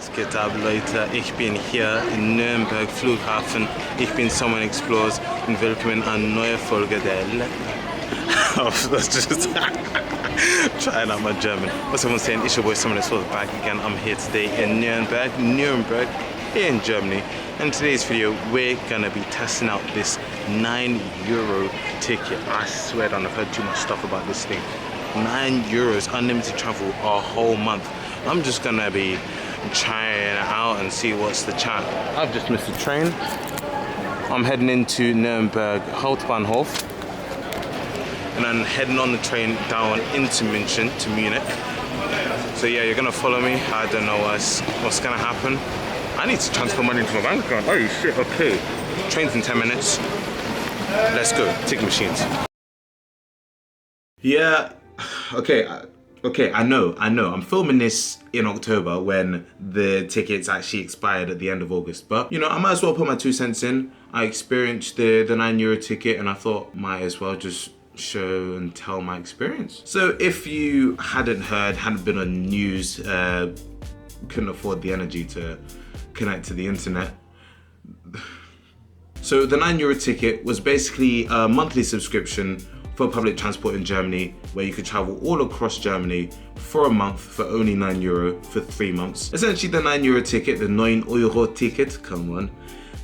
Was geht ab, Leute? Ich bin hier in Nürnberg Flughafen. Ich bin Someone Explores und willkommen an eine neue Folge der That's just trying out my German. What's everyone saying? It's your boy Someone Explores back again. I'm here today in Nürnberg, here in Germany. In today's video, we're gonna be testing out this €9 ticket. I swear down, I've heard too much stuff about this thing. €9, unlimited travel a whole month. I'm just gonna be trying it out and see what's the chat. I've just missed the train. I'm heading into Nürnberg Hauptbahnhof and then heading on the train down into München to Munich. So yeah, you're gonna follow me. I don't know what's gonna happen. I need to transfer money into my bank account. Oh shit, okay. Train's in 10 minutes. Let's go, ticket machines. Yeah, okay, I know. I'm filming this in October when the tickets actually expired at the end of August. But, you know, I might as well put my 2 cents in. I experienced the €9 ticket and I thought might as well just show and tell my experience. So if you hadn't been on news, couldn't afford the energy to connect to the internet. So the €9 ticket was basically a monthly subscription for public transport in Germany, where you could travel all across Germany for a month for only €9 for 3 months. Essentially, the €9 ticket, the €9 ticket, come on,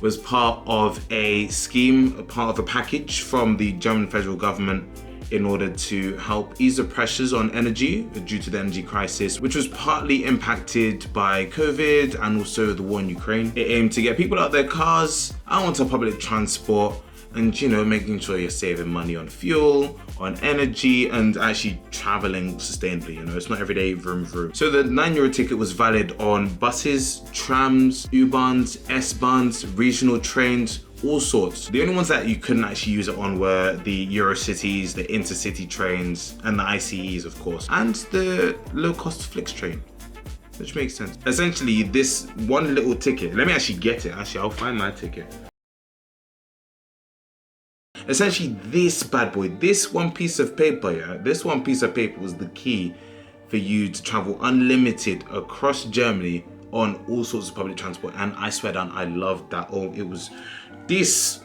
was part of a scheme, a part of a package from the German federal government in order to help ease the pressures on energy due to the energy crisis, which was partly impacted by COVID and also the war in Ukraine. It aimed to get people out of their cars, out onto public transport, and, you know, making sure you're saving money on fuel, on energy, and actually traveling sustainably. You know, it's not everyday vroom vroom. So the €9 ticket was valid on buses, trams, U-Bahns, S-Bahns, regional trains, all sorts. The only ones that you couldn't actually use it on were the Eurocities, the intercity trains, and the ICEs, of course, and the low-cost Flix train, which makes sense. Essentially, this one little ticket, let me actually get it. Actually, I'll find my ticket. Essentially, this bad boy, this one piece of paper, this one piece of paper was the key for you to travel unlimited across Germany on all sorts of public transport. And I swear down, I loved that. Oh, it was this.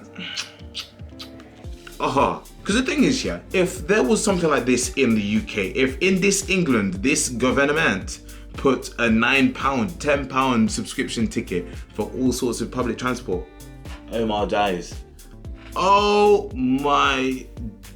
Because the thing is, if there was something like this in the UK, if in this England, this government put a £9, £10 subscription ticket for all sorts of public transport, oh my days. Oh my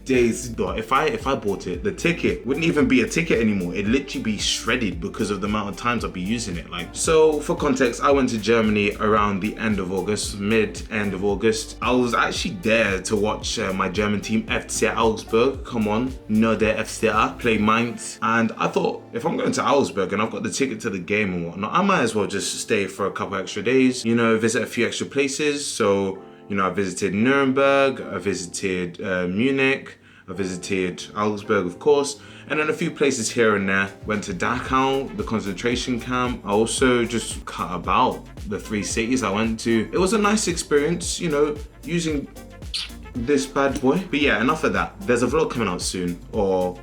days. If I bought it, the ticket wouldn't even be a ticket anymore. It'd literally be shredded because of the amount of times I'd be using it. So for context, I went to Germany around the end of August, mid-end of August. I was actually there to watch my German team, FC Augsburg, come on, know their FCA, play Mainz. And I thought, if I'm going to Augsburg and I've got the ticket to the game and whatnot, I might as well just stay for a couple extra days, you know, visit a few extra places. So, you know, I visited Nuremberg, I visited Munich, I visited Augsburg, of course, and then a few places here and there. Went to Dachau, the concentration camp. I also just cut about the 3 cities I went to. It was a nice experience, you know, using this bad boy. But yeah, enough of that. There's a vlog coming out soon, or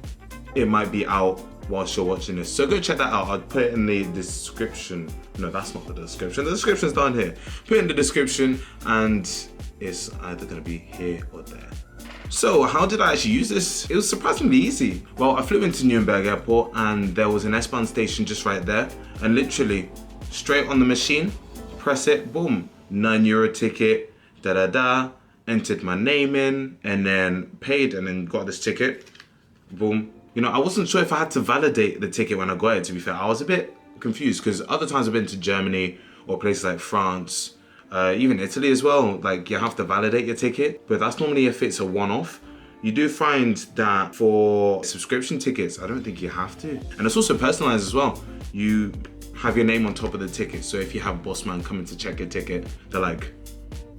it might be out whilst you're watching this. So go check that out. I'll put it in the description. No, that's not the description. The description's down here. Put it in the description and it's either gonna be here or there. So how did I actually use this? It was surprisingly easy. Well, I flew into Nuremberg airport and there was an S-Bahn station just right there. And literally straight on the machine, press it, boom, €9 ticket, entered my name in and then paid and then got this ticket, boom. You know, I wasn't sure if I had to validate the ticket when I got it, to be fair. I was a bit confused because other times I've been to Germany or places like France, even Italy as well, like you have to validate your ticket, but that's normally if it's a one-off. You do find that for subscription tickets, I don't think you have to. And it's also personalized as well. You have your name on top of the ticket. So if you have boss man coming to check your ticket, they're like,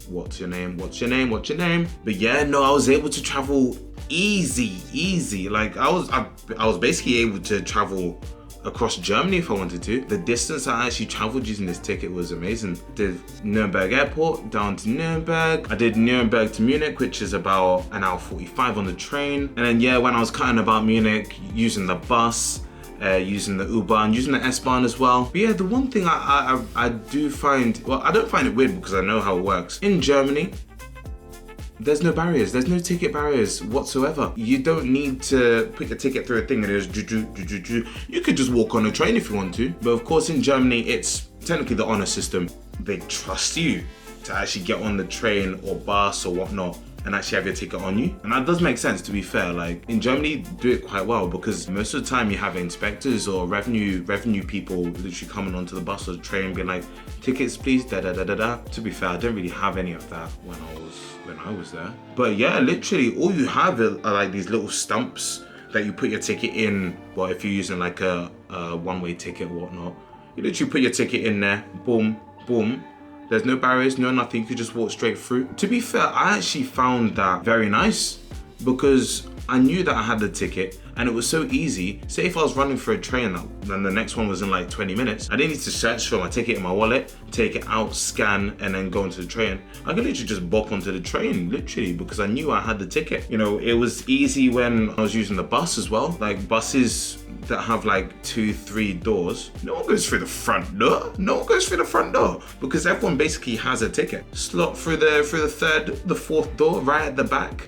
what's your name? What's your name? What's your name? But yeah, no, I was able to travel easy. Like I was basically able to travel across Germany if I wanted to. The distance I actually traveled using this ticket was amazing. Did Nuremberg airport down to Nuremberg. I did Nuremberg to Munich, which is about 1 hour 45 on the train. And then yeah, when I was cutting about Munich, using the bus, using the U-Bahn, using the S-Bahn as well. But yeah, the one thing I do find, well, I don't find it weird because I know how it works. In Germany, there's no barriers. There's no ticket barriers whatsoever. You don't need to put your ticket through a thing and it goes You could just walk on a train if you want to. But of course in Germany, it's technically the honor system. They trust you to actually get on the train or bus or whatnot and actually have your ticket on you. And that does make sense, to be fair. Like in Germany, do it quite well because most of the time you have inspectors or revenue people literally coming onto the bus or the train being like, tickets please, da da da da da. To be fair, I didn't really have any of that when I was there. But yeah, literally all you have are like these little stumps that you put your ticket in. Well, if you're using like a one-way ticket or whatnot, you literally put your ticket in there, boom, boom. There's no barriers, no nothing, you could just walk straight through. To be fair, I actually found that very nice because I knew that I had the ticket and it was so easy. Say if I was running for a train then the next one was in like 20 minutes, I didn't need to search for my ticket in my wallet, take it out, scan, and then go into the train. I could literally just bop onto the train, literally, because I knew I had the ticket. You know, it was easy when I was using the bus as well. Like buses that have like 2-3 doors, no one goes through the front door. No one goes through the front door because everyone basically has a ticket. Slot through the third, the fourth door, right at the back.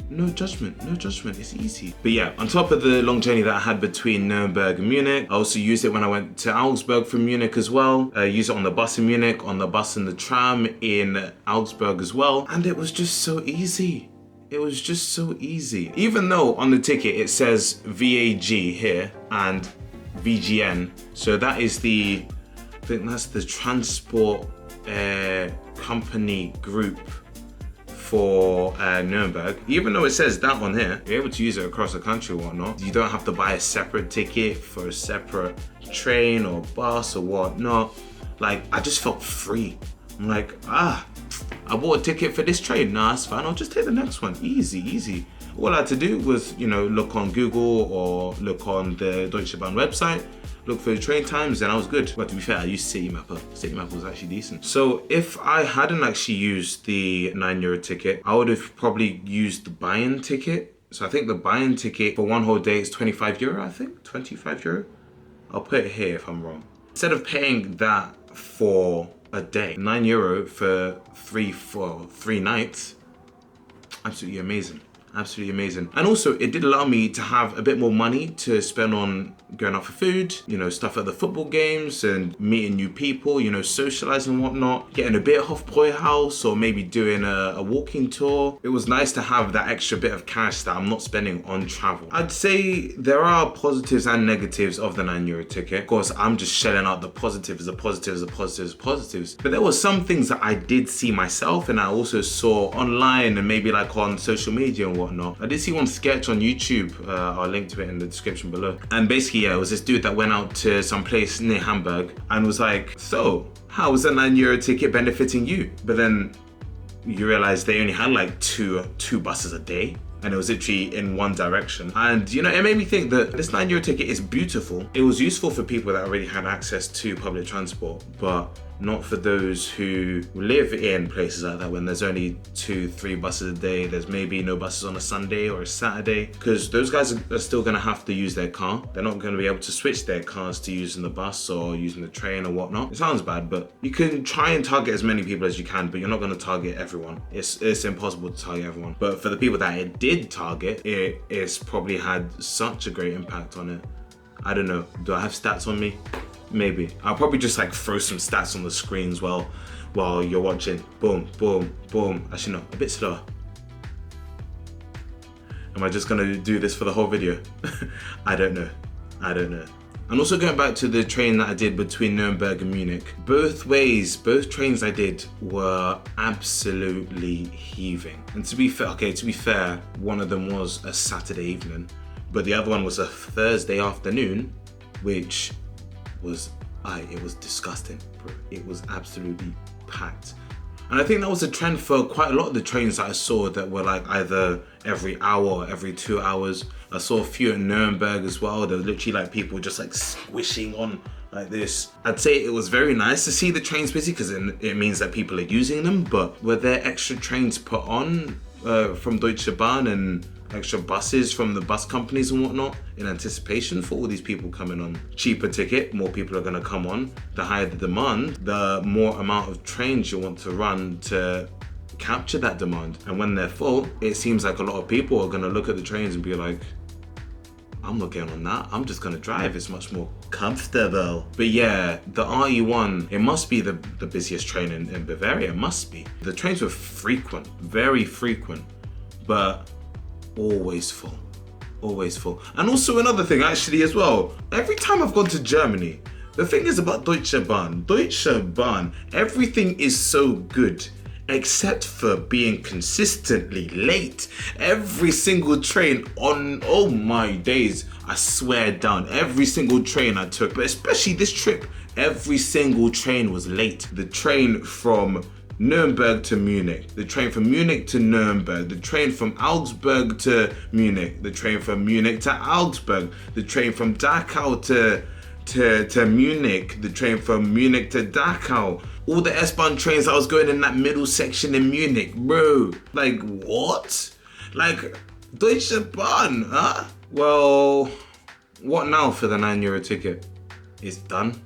No judgment, it's easy. But yeah, on top of the long journey that I had between Nuremberg and Munich, I also used it when I went to Augsburg from Munich as well. I used it on the bus in Munich, on the bus and the tram in Augsburg as well. And it was just so easy. It was just so easy. Even though on the ticket it says VAG here and VGN. So that is I think that's the transport company group for Nuremberg. Even though it says that on here, you're able to use it across the country or whatnot. You don't have to buy a separate ticket for a separate train or bus or whatnot. Like, I just felt free. I'm like, I bought a ticket for this train. Nah, it's fine. I'll just take the next one. Easy, easy. All I had to do was, you know, look on Google or look on the Deutsche Bahn website, look for the train times, and I was good. But to be fair, I used City Mapper. City Mapper was actually decent. So if I hadn't actually used the €9 ticket, I would have probably used the buy-in ticket. So I think the buy-in ticket for one whole day is €25, I think, €25. I'll put it here if I'm wrong. Instead of paying that for a day, €9 for three nights, absolutely amazing. Absolutely amazing. And also it did allow me to have a bit more money to spend on going out for food, you know, stuff at the football games and meeting new people, you know, socializing and whatnot, getting a bit of Hofbräuhaus or maybe doing a walking tour. It was nice to have that extra bit of cash that I'm not spending on travel. I'd say there are positives and negatives of the €9 ticket. Of course, I'm just shelling out the positives. But there were some things that I did see myself and I also saw online and maybe like on social media and whatnot. I did see one sketch on YouTube. I'll link to it in the description below. And basically, yeah, it was this dude that went out to some place near Hamburg and was like, so how is a €9 ticket benefiting you? But then you realize they only had like two buses a day. And it was literally in one direction. And you know, it made me think that this €9 ticket is beautiful. It was useful for people that already had access to public transport, but not for those who live in places like that when there's only 2-3 buses a day. There's maybe no buses on a Sunday or a Saturday, because those guys are still gonna have to use their car. They're not gonna be able to switch their cars to using the bus or using the train or whatnot. It sounds bad, but you can try and target as many people as you can, but you're not gonna target everyone. It's impossible to target everyone. But for the people that it did target, it's probably had such a great impact on it. I don't know, do I have stats on me? Maybe. I'll probably just like throw some stats on the screens while you're watching. Boom, boom, boom. Actually no, a bit slower. Am I just gonna do this for the whole video? I don't know. And also going back to the train that I did between Nuremberg and Munich, both trains I did were absolutely heaving. And to be fair, one of them was a Saturday evening, but the other one was a Thursday afternoon, which was it was disgusting, bro. It was absolutely packed. And I think that was a trend for quite a lot of the trains that I saw that were like either every hour or every 2 hours. I saw a few in Nuremberg as well. There were literally like people just like squishing on like this. I'd say it was very nice to see the trains busy because it means that people are using them, but were there extra trains put on from Deutsche Bahn and extra buses from the bus companies and whatnot in anticipation for all these people coming on. Cheaper ticket, more people are gonna come on. The higher the demand, the more amount of trains you want to run to capture that demand. And when they're full, it seems like a lot of people are gonna look at the trains and be like, I'm not getting on that, I'm just gonna drive, it's much more comfortable. But yeah, the RE1, it must be the busiest train in Bavaria, it must be. The trains were frequent, very frequent, but always full, always full. And also another thing actually as well, every time I've gone to Germany, the thing is about Deutsche Bahn, everything is so good, except for being consistently late. Every single train on, oh my days, I swear down, every single train I took, but especially this trip, every single train was late. The train from Nuremberg to Munich, the train from Munich to Nuremberg, the train from Augsburg to Munich, the train from Munich to Augsburg, the train from Dachau to Munich, the train from Munich to Dachau. All the S-Bahn trains that was going in that middle section in Munich, bro. Like, what? Like, Deutsche Bahn, huh? Well, what now for the €9 ticket? It's done.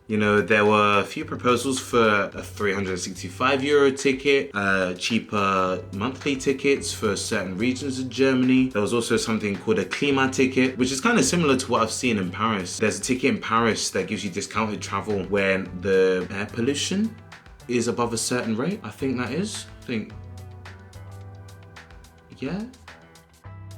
You know, there were a few proposals for a €365 ticket, cheaper monthly tickets for certain regions of Germany. There was also something called a Klima ticket, which is kind of similar to what I've seen in Paris. There's a ticket in Paris that gives you discounted travel when the air pollution is above a certain rate. I think that is. Yeah?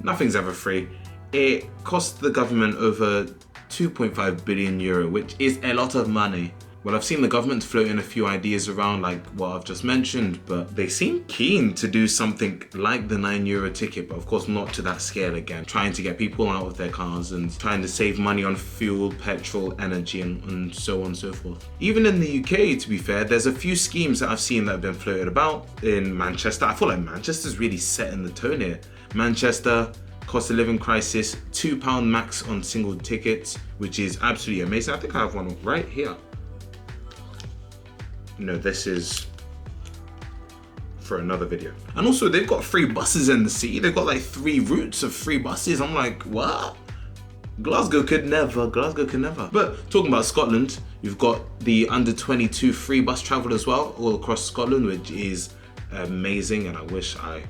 Nothing's ever free. It costs the government over €2.5 billion, which is a lot of money. Well, I've seen the government floating a few ideas around like what I've just mentioned, but they seem keen to do something like the €9 ticket, but of course not to that scale again. Trying to get people out of their cars and trying to save money on fuel, petrol, energy, and so on and so forth. Even in the UK, to be fair, there's a few schemes that I've seen that have been floated about. In Manchester, I feel like Manchester's really setting the tone here. Manchester, cost of living crisis, £2 max on single tickets, which is absolutely amazing. I think I have one right here. No, this is for another video. And also they've got free buses in the city. They've got like 3 routes of free buses. I'm like, what? Glasgow could never. But talking about Scotland, you've got the under 22 free bus travel as well, all across Scotland, which is amazing. And I wish I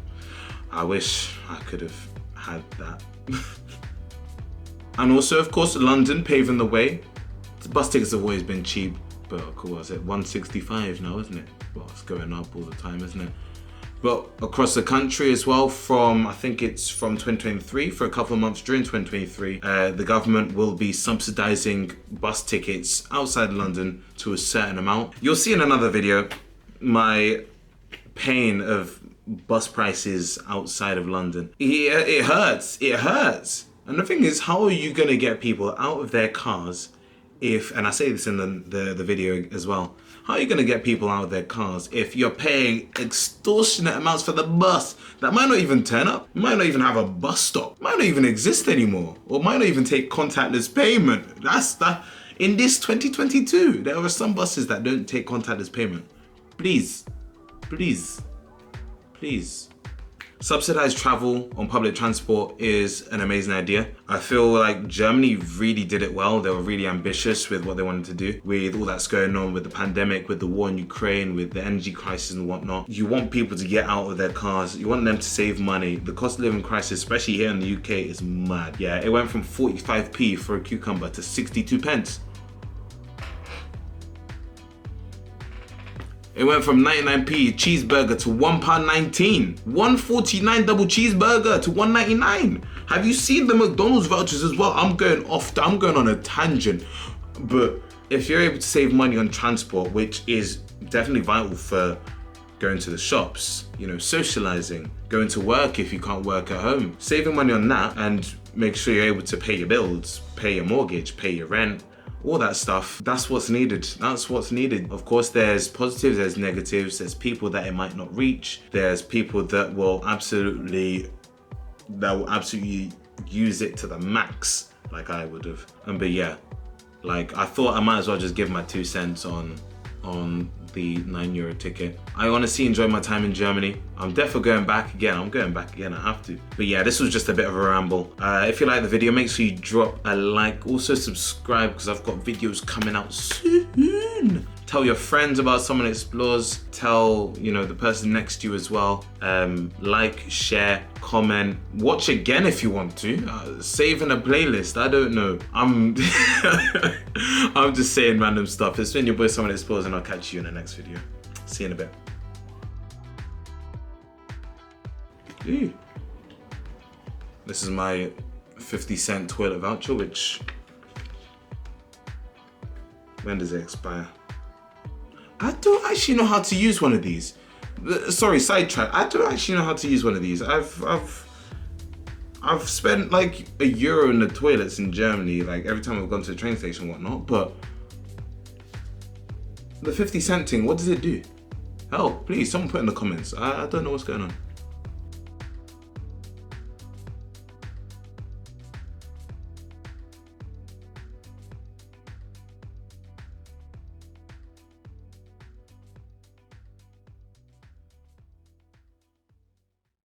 could have had that. And also, of course, London paving the way. The bus tickets have always been cheap, but what was it, £165 now, isn't it? Well, it's going up all the time, isn't it? But across the country as well, I think it's from 2023, for a couple of months during 2023, the government will be subsidizing bus tickets outside London to a certain amount. You'll see in another video my pain of bus prices outside of London. It hurts. And the thing is, how are you gonna get people out of their cars if, and I say this in the video as well, how are you gonna get people out of their cars if you're paying extortionate amounts for the bus that might not even turn up, might not even have a bus stop, might not even exist anymore, or might not even take contactless payment? That's that. In this 2022, there are some buses that don't take contactless payment. Please. Subsidized travel on public transport is an amazing idea. I feel like Germany really did it well. They were really ambitious with what they wanted to do. With all that's going on with the pandemic, with the war in Ukraine, with the energy crisis and whatnot. You want people to get out of their cars. You want them to save money. The cost of living crisis, especially here in the UK, is mad. Yeah, it went from 45p for a cucumber to 62 pence. It went from 99p cheeseburger to £1.19. £1.49 double cheeseburger to £1.99. Have you seen the McDonald's vouchers as well? I'm going on a tangent. But if you're able to save money on transport, which is definitely vital for going to the shops, you know, socializing, going to work if you can't work at home, saving money on that, and make sure you're able to pay your bills, pay your mortgage, pay your rent, all that stuff, that's what's needed. Of course, there's positives, there's negatives, there's people that it might not reach, there's people that will absolutely use it to the max, like I would have. But yeah, like I thought I might as well just give my 2 cents on on the €9 ticket. I honestly enjoyed my time in Germany. I'm definitely going back again. I'm going back again, I have to. But yeah, this was just a bit of a ramble. If you like the video, make sure you drop a like. Also subscribe, because I've got videos coming out soon. Tell your friends about Someone Explores. Tell, the person next to you as well. Like, share, comment. Watch again if you want to. Save in a playlist. I don't know. I'm just saying random stuff. It's been your boy Someone Explores, and I'll catch you in the next video. See you in a bit. Ooh. This is my 50-cent toilet voucher, which... when does it expire? I don't actually know how to use one of these. Sorry, sidetrack. I don't actually know how to use one of these. I've spent like €1 in the toilets in Germany, like every time I've gone to the train station and whatnot, but the 50-cent thing, what does it do? Help, please, someone put in the comments. I don't know what's going on.